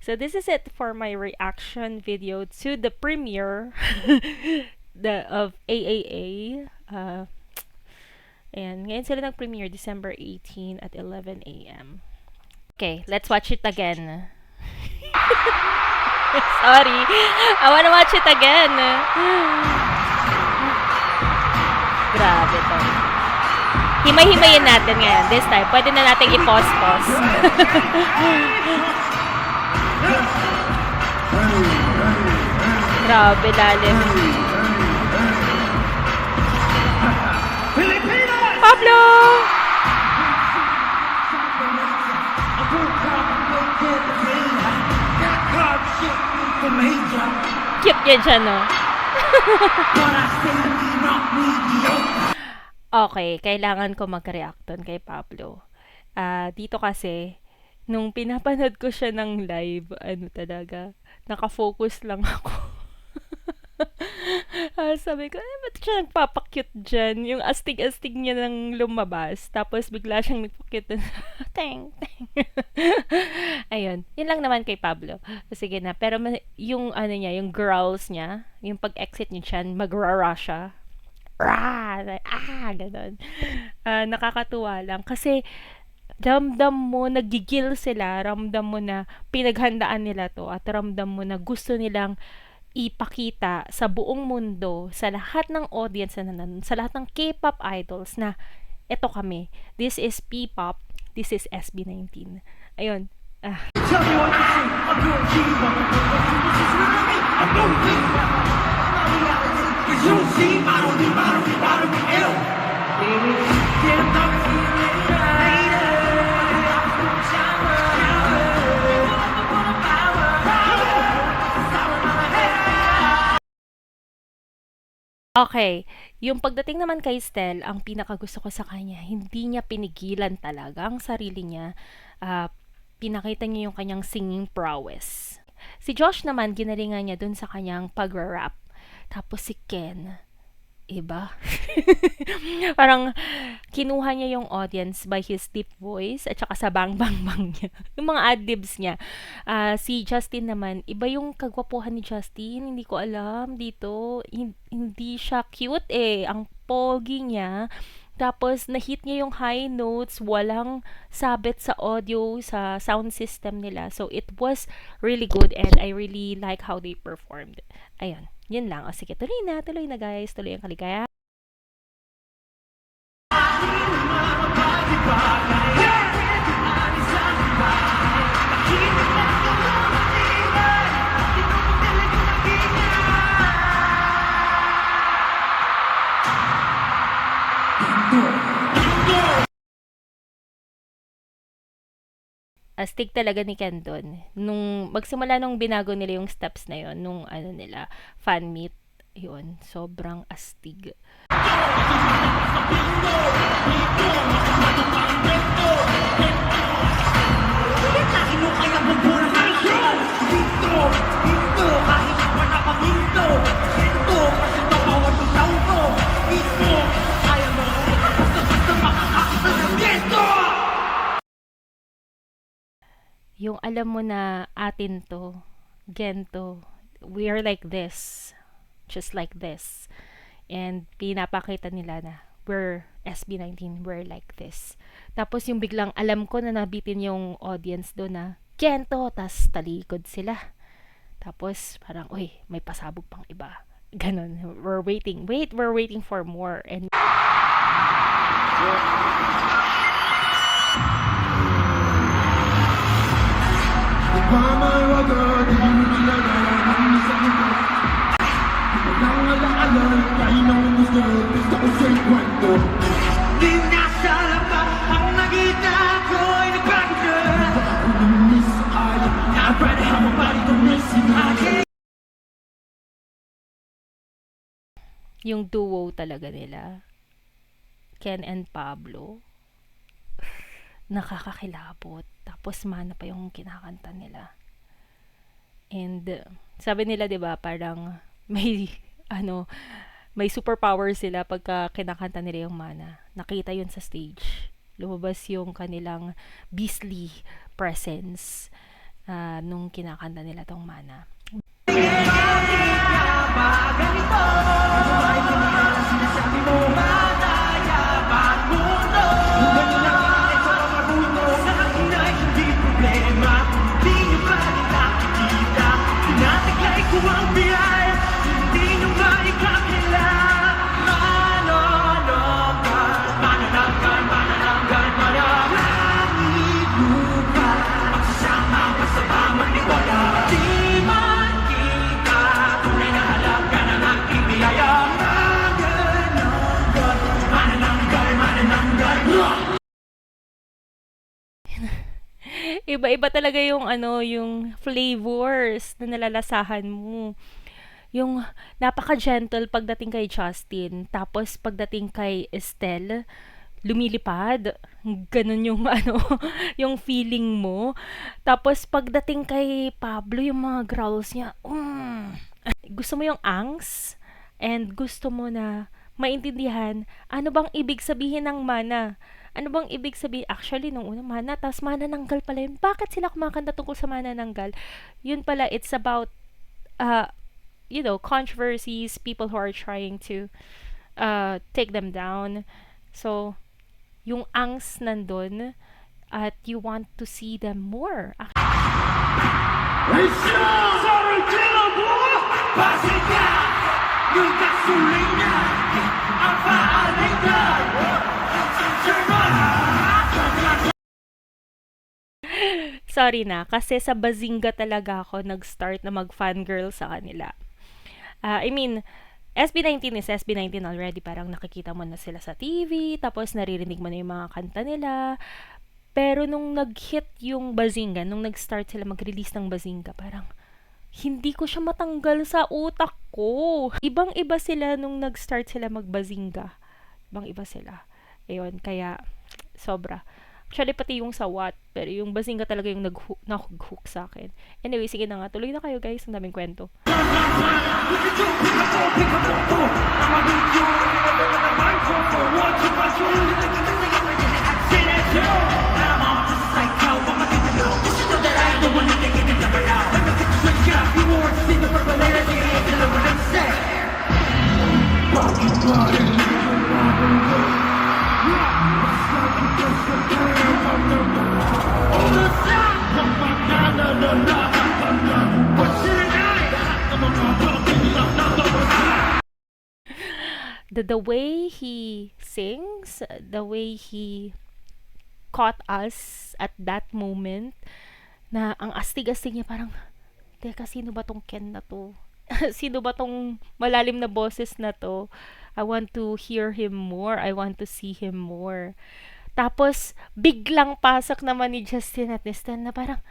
So this is it for my reaction video to the premiere of AAA. And ngayon sila nag-premiere December 18 at 11 a.m. Okay, let's watch it again. Sorry. I wanna watch it again. Grabe to. Himay-himayin natin ngayon. This time, pwede na natin i-pause-pause. Grabe, lalim. Pablo! Cute yan siya, no? Okay, kailangan ko mag-react dun kay Pablo. Dito kasi, nung pinapanood ko siya ng live, talaga, nakafocus lang ako. Sabi ko, ba't siya nagpapakyut dyan? Yung astig-astig niya nang lumabas. Tapos bigla siyang nagpakyut dun. Teng, teng. Ayun. Yun lang naman kay Pablo. Sige na. Pero yung niya, yung growls niya, yung pag-exit niya dyan, magrara siya. Ganon. Nakakatuwa lang. Kasi, ramdam mo, nagigil sila, ramdam mo na pinaghandaan nila to, at ramdam mo na gusto nilang ipakita sa buong mundo, sa lahat ng audience na nanonood, sa lahat ng K-pop idols na eto kami. This is P-pop, this is SB19. Ayun. Okay, yung pagdating naman kay Stel, ang pinakagusto ko sa kanya, hindi niya pinigilan talaga ang sarili niya. Pinakita niya yung kanyang singing prowess. Si Josh naman, ginalingan niya dun sa kanyang pag-rap. Tapos si Ken, iba. Parang kinuha niya yung audience by his deep voice at saka sa bang bang bang niya. Yung mga ad-libs niya. Si Justin naman, iba yung kagwapuhan ni Justin. Hindi ko alam dito. Hindi siya cute Ang pogi niya. Tapos na-hit niya yung high notes, walang sabit sa audio, sa sound system nila. So it was really good and I really like how they performed. Ayun. Yun lang. O sige, tuloy na guys. Tuloy ang kaligayahan. Astig talaga ni Ken doon. Nung magsimula nung binago nila yung steps na yon, nung nila, fan meet, yun, sobrang astig. Yung alam mo na atin to, gento, we are like this, just like this. And pinapakita nila na we're SB19, we're like this. Tapos yung biglang alam ko na nabitin yung audience doon na gento, tas talikod sila. Tapos parang, uy, may pasabog pang iba. Ganon, we're waiting for more. And yung duo talaga nila, Ken and Pablo, nakakakilabot. Tapos mana pa yung kinakanta nila. And sabi nila 'di ba, parang may may superpower sila pagka kinakanta nila yung mana. Nakita yun sa stage. Lumabas yung kanilang beastly presence. nung kinakanta nila tong Mana. Iba-iba talaga yung yung flavors na nalalasahan mo. Yung napaka-gentle pagdating kay Justin, tapos pagdating kay Estelle, lumilipad. Ganun yung yung feeling mo. Tapos pagdating kay Pablo, yung mga growls niya, gusto mo yung angst and gusto mo na maintindihan ano bang ibig sabihin ng mana. Ano bang ibig sabihin? Actually, nung una, mana, tas manananggal pala yun. Bakit sila kumakanta tungkol sa manananggal? Yun pala, it's about, controversies, people who are trying to take them down. So, yung angst nandun, at you want to see them more. Sorry na, kasi sa Bazinga talaga ako nag-start na mag-fangirl sa kanila. I mean, SB19 is SB19 already. Parang nakikita mo na sila sa TV, tapos naririnig mo na yung mga kanta nila. Pero nung nag-hit yung Bazinga, nung nag-start sila mag-release ng Bazinga, parang hindi ko siya matanggal sa utak ko. Ibang-iba sila nung nag-start sila mag-Bazinga. Ibang-iba sila. Ayun, kaya sobra. Actually, pati yung sa What, pero yung Bazinga talaga yung nag-hook sa akin. Anyway, sige na nga. Tuloy na kayo, guys. Ang daming kwento. The way he sings, the way he caught us at that moment, na ang astig-astig niya, parang, teka, sino ba tong Ken na to? Sino ba tong malalim na boses na to? I want to hear him more. I want to see him more. Tapos, biglang pasok naman ni Justin at Estelle na parang,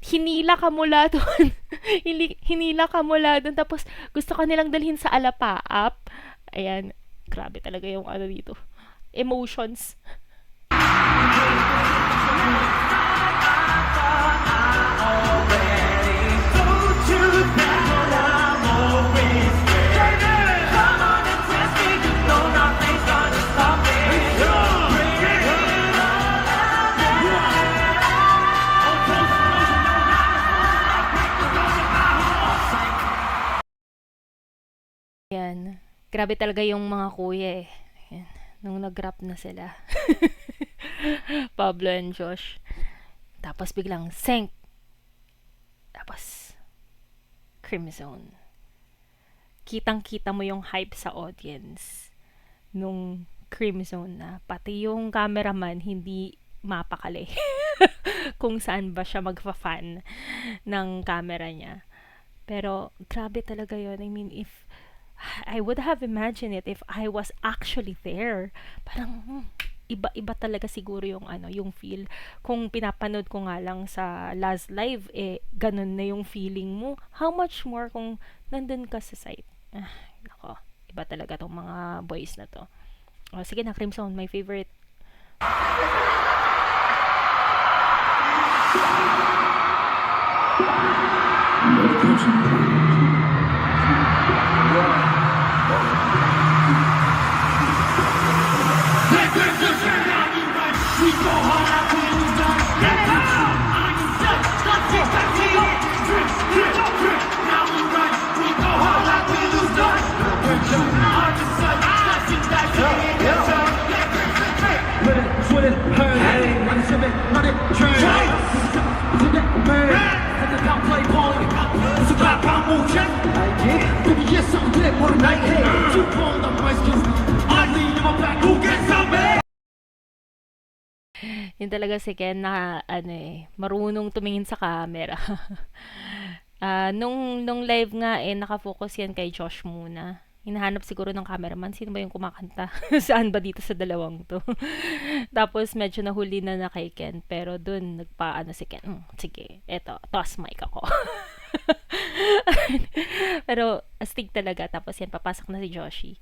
hinila ka mula doon. Hinila ka mula doon. Tapos, gusto ka nilang dalhin sa alapaap. Ayan. Grabe talaga yung dito. Emotions. Yan. Grabe talaga yung mga kuya eh. Yan. Nung nag-rap na sila. Pablo and Josh. Tapos biglang Sync. Tapos Crimson. Kitang-kita mo yung hype sa audience nung Crimson na. Pati yung cameraman hindi mapakali kung saan ba siya magfa-fan ng camera niya. Pero grabe talaga yun. I mean, if I would have imagined it if I was actually there. Parang iba-iba talaga siguro yung yung feel. Kung pinapanood ko nga lang sa last live, ganun na yung feeling mo. How much more kung nandun ka sa site? Nako, iba talaga tong mga boys na to. Sige na, Crimson, my favorite. We go hard, we don't get out. I'm Yun talaga si Ken na ano marunong tumingin sa camera. Nung live nga nakafocus yan kay Josh muna. Hinahanap siguro ng cameraman, sino ba yung kumakanta? Saan ba dito sa dalawang to? Tapos medyo nahuli na kay Ken, pero dun nagpaano si Ken, sige, eto, toss mic ako. Pero astig talaga, tapos yan, papasok na si Joshi.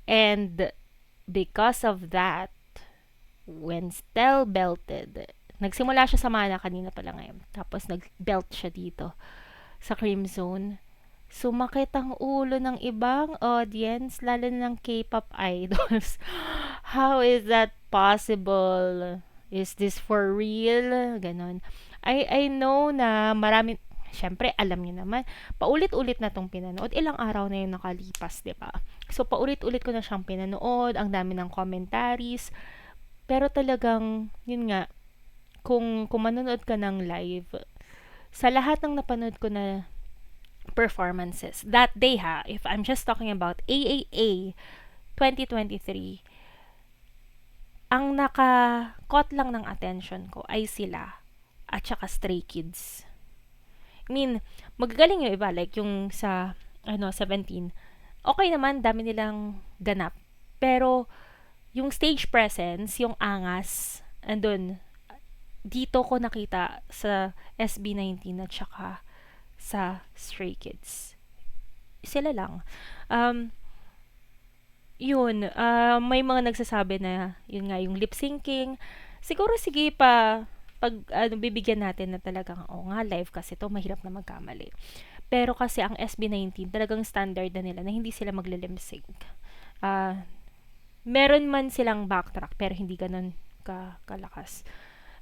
And because of that, when Stel belted, nagsimula siya sa mana kanina pala ngayon. Tapos nag-belt siya dito sa Cream Zone. Sumakit ang ulo ng ibang audience, lalo na ng K-pop idols. How is that possible? Is this for real? Ganon. I know na marami, syempre alam niyo naman, paulit-ulit na tong pinanood. Ilang araw na yung nakalipas, di ba? So, paulit-ulit ko na siyang pinanood. Ang dami ng commentaries. Pero talagang, yun nga, kung manonood ka ng live, sa lahat ng napanood ko na performances, that day if I'm just talking about AAA 2023, ang naka-caught lang ng attention ko ay sila at saka Stray Kids. I mean, magagaling yung iba, like yung sa 17, okay naman, dami nilang ganap. Pero, yung stage presence, yung angas, andun, dito ko nakita sa SB19 at saka sa Stray Kids. Sila lang. May mga nagsasabi na, yun nga, yung lip syncing. Siguro sige pa, pag bibigyan natin na talagang, nga, live kasi to mahirap na magkamali. Pero kasi ang SB19, talagang standard na nila na hindi sila magle-lip sync. Meron man silang backtrack, pero hindi ganun kalakas.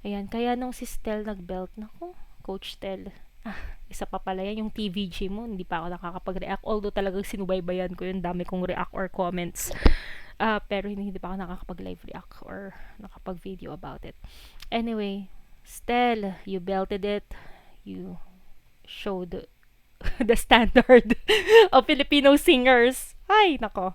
Ayan, kaya nung si Stel nag-belt, naku, Coach Stel, isa pa pala yan, yung TVG mo, hindi pa ako nakakapag-react. Although talagang sinubaybayan ko yun, dami kong react or comments. Pero hindi pa ako nakakapag-live react or nakapag-video about it. Anyway, Stel, you belted it. You showed the standard of Filipino singers. Ay, nako.